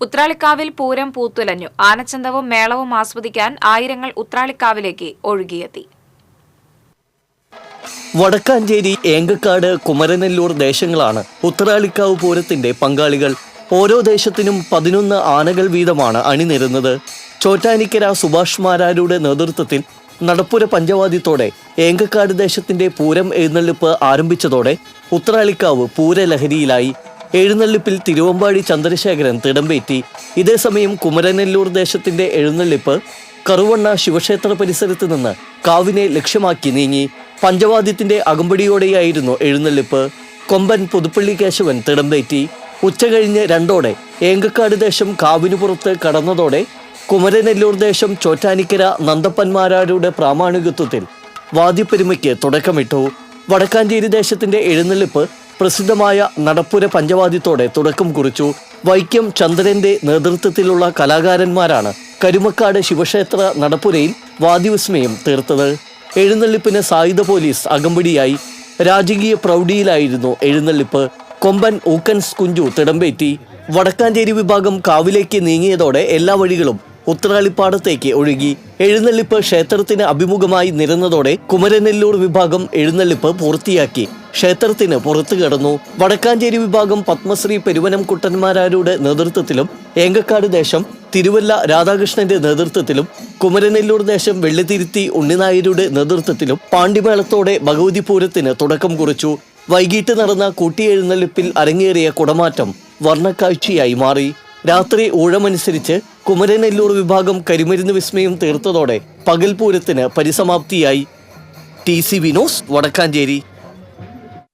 ഉത്രാളിക്കാവിൽ പൂരം പൂത്തുലഞ്ഞു. ആനച്ചന്തവും മേളവും ആസ്വദിക്കാൻ ആയിരങ്ങൾ ഉത്രാളിക്കാവിലേക്ക് ഒഴുകിയെത്തി. വടക്കാഞ്ചേരി, ഏങ്കക്കാട്, കുമരനെല്ലൂർ ദേശങ്ങളാണ് ഉത്രാളിക്കാവ് പൂരത്തിന്റെ പങ്കാളികൾ. ഓരോ ദേശത്തിനും 11 ആനകൾ വീതമാണ് അണിനിരുന്നത്. ചോറ്റാനിക്കര സുഭാഷ് മാരാരുടെ നേതൃത്വത്തിൽ നടപ്പുര പഞ്ചവാദ്യത്തോടെ ഏങ്കക്കാട് ദേശത്തിന്റെ പൂരം എഴുന്നള്ളിപ്പ് ആരംഭിച്ചതോടെ ഉത്രാളിക്കാവ് പൂരലഹരിയിലായി. എഴുന്നള്ളിപ്പിൽ തിരുവമ്പാടി ചന്ദ്രശേഖരൻ തിടമ്പേറ്റി. ഇതേസമയം കുമരനെല്ലൂർ ദേശത്തിന്റെ എഴുന്നള്ളിപ്പ് കറുവണ്ണ ശിവക്ഷേത്ര പരിസരത്ത് നിന്ന് കാവിനെ ലക്ഷ്യമാക്കി നീങ്ങി. പഞ്ചവാദ്യത്തിന്റെ അകമ്പടിയോടെയായിരുന്നു എഴുന്നള്ളിപ്പ്. കൊമ്പൻ പുതുപ്പള്ളി കേശവൻ തിടമ്പേറ്റി. ഉച്ചകഴിഞ്ഞ് 2ഓടെ ഏങ്കക്കാട് ദേശം കാവിനു പുറത്ത് കടന്നതോടെ കുമരനെല്ലൂർ ദേശം ചോറ്റാനിക്കര നന്ദപ്പന്മാരാരുടെ പ്രാമാണികത്വത്തിൽ വാദ്യപ്പെരുമയ്ക്ക് തുടക്കമിട്ടു. വടക്കാഞ്ചേരി ദേശത്തിന്റെ എഴുന്നള്ളിപ്പ് പ്രസിദ്ധമായ നടപ്പുര പഞ്ചവാദ്യത്തോടെ തുടക്കം കുറിച്ചു. വൈക്കം ചന്ദ്രന്റെ നേതൃത്വത്തിലുള്ള കലാകാരന്മാരാണ് കരുമക്കാട് ശിവക്ഷേത്ര നടപ്പുരയിൽ വാദ്യവിസ്മയം തീർത്തത്. എഴുന്നള്ളിപ്പിന് സായുധ പോലീസ് അകമ്പടിയായി. രാജകീയ പ്രൗഢിയിലായിരുന്നു എഴുന്നള്ളിപ്പ്. കൊമ്പൻ ഊക്കൻസ് കുഞ്ചു തിടമ്പേറ്റി. വടക്കാഞ്ചേരി വിഭാഗം കാവിലേക്ക് നീങ്ങിയതോടെ എല്ലാ വഴികളും ഉത്രാളിപ്പാടത്തേക്ക് ഒഴുകി. എഴുന്നള്ളിപ്പ് ക്ഷേത്രത്തിന് അഭിമുഖമായി നിരന്നതോടെ കുമരനെല്ലൂർ വിഭാഗം എഴുന്നള്ളിപ്പ് പൂർത്തിയാക്കി ക്ഷേത്രത്തിന് പുറത്തു കടന്നു. വടക്കാഞ്ചേരി വിഭാഗം പത്മശ്രീ പെരുവനം കുട്ടന്മാരാരുടെ നേതൃത്വത്തിലും ഏങ്കക്കാട് ദേശം തിരുവല്ല രാധാകൃഷ്ണന്റെ നേതൃത്വത്തിലും കുമരനെല്ലൂർ ദേശം വെള്ളിത്തിരുത്തി ഉണ്ണിനായരുടെ നേതൃത്വത്തിലും പാണ്ടിമേളത്തോടെ ഭഗവതി പൂരത്തിന് തുടക്കം കുറിച്ചു. വൈകിട്ട് നടന്ന കൂട്ടിയെഴുന്നള്ളിപ്പിൽ അരങ്ങേറിയ കുടമാറ്റം വർണ്ണക്കാഴ്ചയായി മാറി. രാത്രി ഊഴമനുസരിച്ച് കുമരനെല്ലൂർ വിഭാഗം കരിമരുന്ന് വിസ്മയം തീർത്തതോടെ പകൽപൂരത്തിന് പരിസമാപ്തിയായി. TCV news, Vadakkanchery.